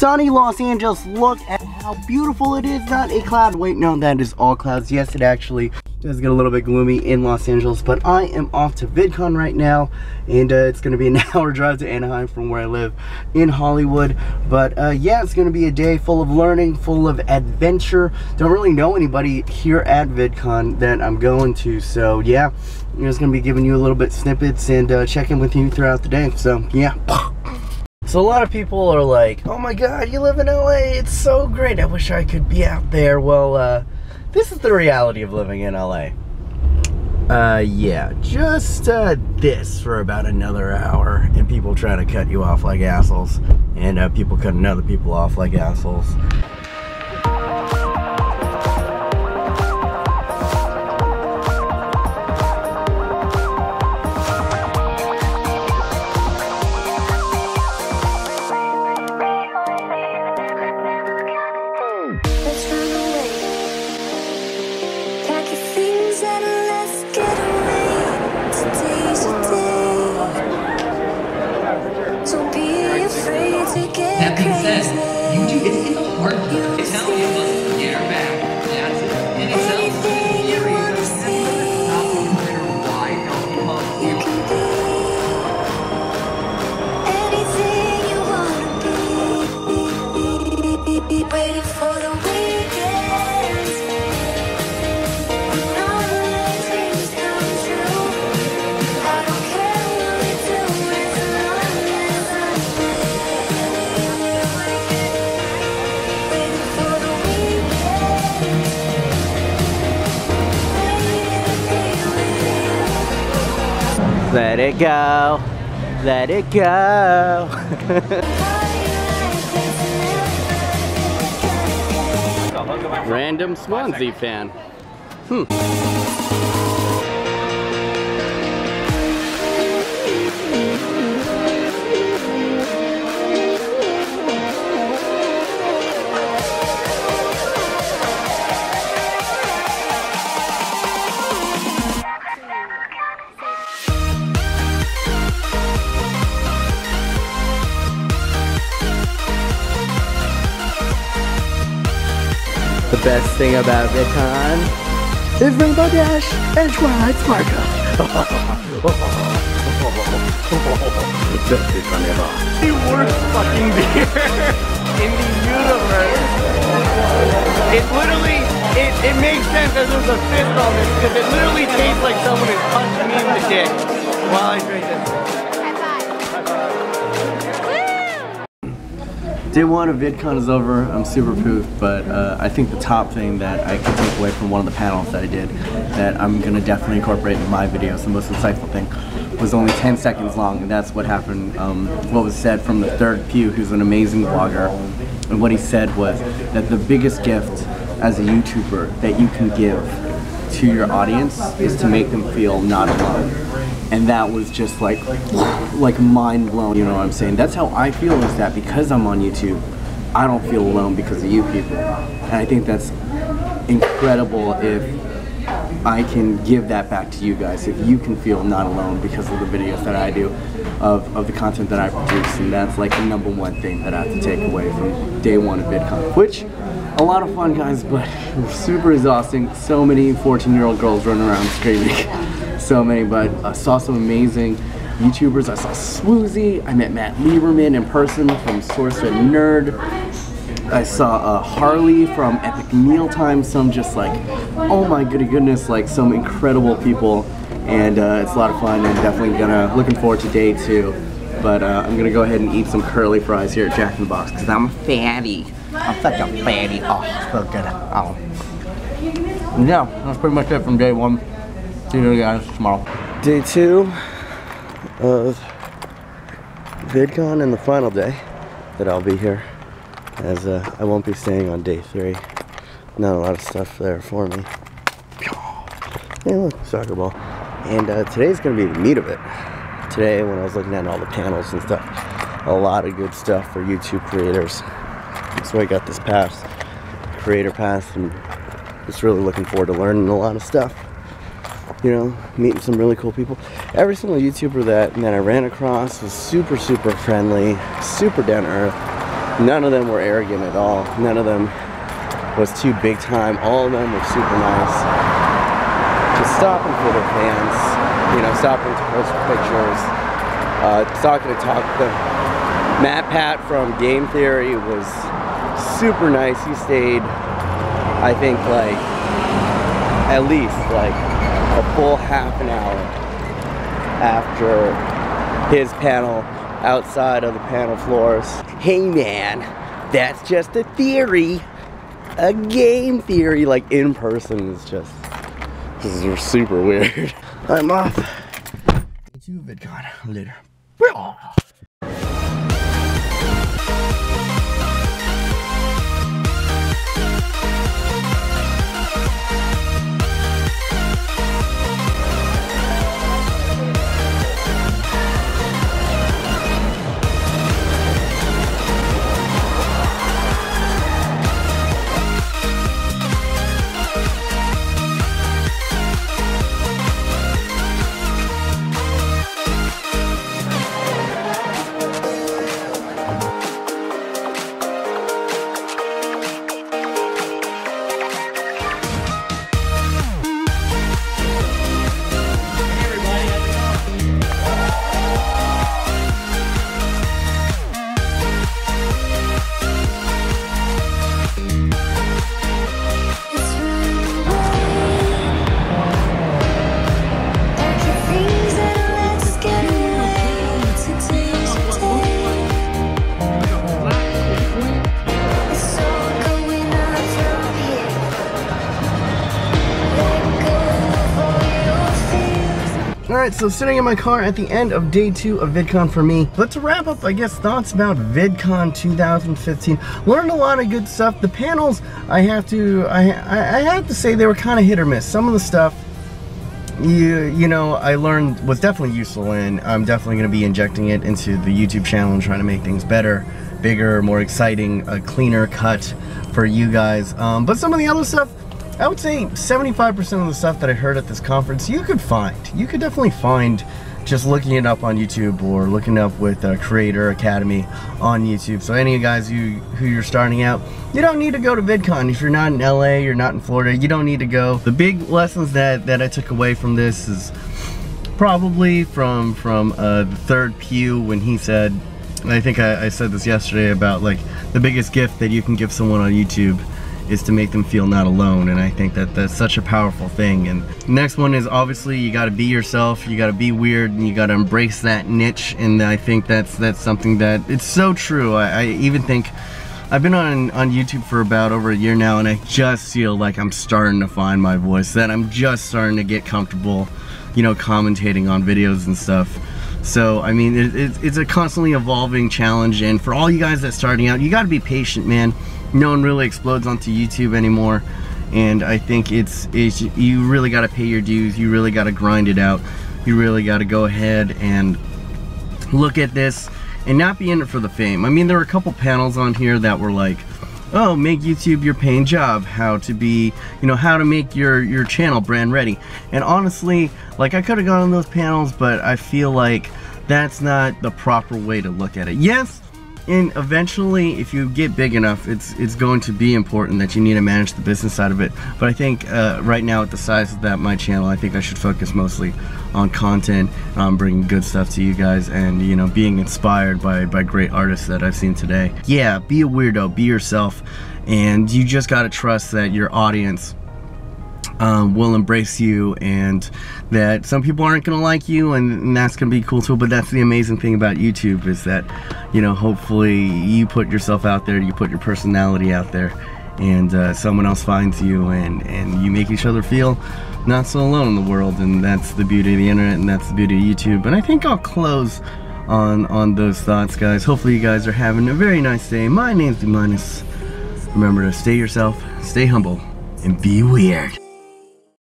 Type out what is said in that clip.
sunny Los Angeles. Look at how beautiful it is. Not a cloud. Wait, no, that is all clouds. Yes, it actually does get a little bit gloomy in Los Angeles, but I am off to Vidcon right now, and it's going to be an hour drive to Anaheim from where I live in Hollywood. But yeah, it's going to be a day full of learning, full of adventure. Don't really know anybody here at Vidcon that I'm going to, so yeah, I'm just going to be giving you a little bit snippets and checking with you throughout the day. So yeah. So a lot of people are like, oh my god, you live in LA, it's so great, I wish I could be out there. Well, this is the reality of living in LA. Yeah, just this for about another hour, and people trying to cut you off like assholes, and people cutting other people off like assholes. That being said, YouTube is a hard Italian must get her back. That's it. In itself, in theory, that's not the consider why you can anything you wanna be, waiting for the weekend. All my dreams come true. I don't care what we do as long as I'm waiting for the weekend. Let it go. Let it go. Random Swansea fan. The best thing about Vidcon is Rainbow Dash and Twilight Sparkle. Best Vidcon ever. The worst fucking beer in the universe. It literally, it makes sense that there's a fist on this, because it literally tastes like someone is punching me in the dick while I drink this. Day one of Vidcon is over. I'm super pooped, but I think the top thing that I can take away from one of the panels that I did that I'm gonna definitely incorporate in my videos, the most insightful thing, was only 10 seconds long, and that's what happened, what was said from the third pew, who's an amazing vlogger. And what he said was that the biggest gift as a YouTuber that you can give to your audience is to make them feel not alone. And that was just like mind blowing, you know what I'm saying? That's how I feel, is that because I'm on YouTube, I don't feel alone because of you people. And I think that's incredible if I can give that back to you guys, if you can feel not alone because of the videos that I do, of the content that I produce. And that's like the #1 thing that I have to take away from day one of Vidcon, which a lot of fun, guys, but super exhausting. So many 14-year-old girls running around screaming. So many, but I saw some amazing YouTubers. I saw Swoozy. I met Matt Lieberman in person from Sorcerer Nerd. I saw Harley from Epic Mealtime. Some just like, oh my goodness, like some incredible people. And it's a lot of fun, and definitely looking forward to day 2. But I'm gonna go ahead and eat some curly fries here at Jack in the Box, because I'm a fatty. I'm such a fatty. Oh, so good. Oh. Yeah, that's pretty much it from day 1. See you guys tomorrow. Day 2 of Vidcon, and the final day that I'll be here, as I won't be staying on day 3. Not a lot of stuff there for me. Hey, look, soccer ball. And today's gonna be the meat of it. Today, when I was looking at all the panels and stuff, a lot of good stuff for YouTube creators. So I got this pass, creator pass, and just really looking forward to learning a lot of stuff. You know, meeting some really cool people. Every single YouTuber that I ran across was super friendly, super down to earth. None of them were arrogant at all. None of them was too big time. All of them were super nice. Just stopping for their fans, you know, stopping to post pictures, talking to talk to them. Matt Pat from Game Theory was super nice. He stayed, I think, like at least like a full half an hour after his panel outside of the panel floors. Hey man, that's just a theory, a game theory. Like in person is just, this is super weird. I'm off. To VidCon later. Alright, so sitting in my car at the end of day 2 of VidCon for me. But to wrap up, I guess, thoughts about VidCon 2015. Learned a lot of good stuff. The panels, I have to say they were kind of hit or miss. Some of the stuff, you know, I learned was definitely useful, and I'm definitely going to be injecting it into the YouTube channel and trying to make things better, bigger, more exciting, a cleaner cut for you guys. But some of the other stuff, I would say 75% of the stuff that I heard at this conference, you could definitely find just looking it up on YouTube or looking up with Creator Academy on YouTube. So any of you guys who you're starting out, you don't need to go to VidCon. If you're not in LA, you're not in Florida, you don't need to go. The big lessons that I took away from this is probably from the third Pew, when he said, I think I said this yesterday, about like the biggest gift that you can give someone on YouTube is to make them feel not alone. And I think that that's such a powerful thing. And the next one is, obviously, you got to be yourself, you got to be weird, and you got to embrace that niche. And I think that's something that, it's so true. I even think, I've been on YouTube for about over a year now, and I just feel like I'm starting to find my voice, that I'm just starting to get comfortable, you know, commentating on videos and stuff. So I mean, it's a constantly evolving challenge, and for all you guys that's starting out, you got to be patient, man. No one really explodes onto YouTube anymore, and I think it's you really got to pay your dues. You really got to grind it out. You really got to go ahead and look at this and not be in it for the fame. I mean, there were a couple panels on here that were like, oh, make YouTube your paying job, how to be, you know, how to make your channel brand ready. And honestly, like, I could have gone on those panels, but I feel like that's not the proper way to look at it. Yes, and eventually, if you get big enough, it's going to be important that you need to manage the business side of it. But I think right now, at the size of my channel, I think I should focus mostly on content, bringing good stuff to you guys, and, you know, being inspired by great artists that I've seen today. Yeah, be a weirdo, be yourself, and you just gotta trust that your audience will embrace you, and that some people aren't gonna like you, and that's gonna be cool too. But that's the amazing thing about YouTube, is that, you know, hopefully you put yourself out there, you put your personality out there, and someone else finds you, and you make each other feel not so alone in the world. And that's the beauty of the internet, and that's the beauty of YouTube. And I think I'll close on those thoughts, guys. Hopefully you guys are having a very nice day. My name's BMOnus. Remember to stay yourself, stay humble, and be weird.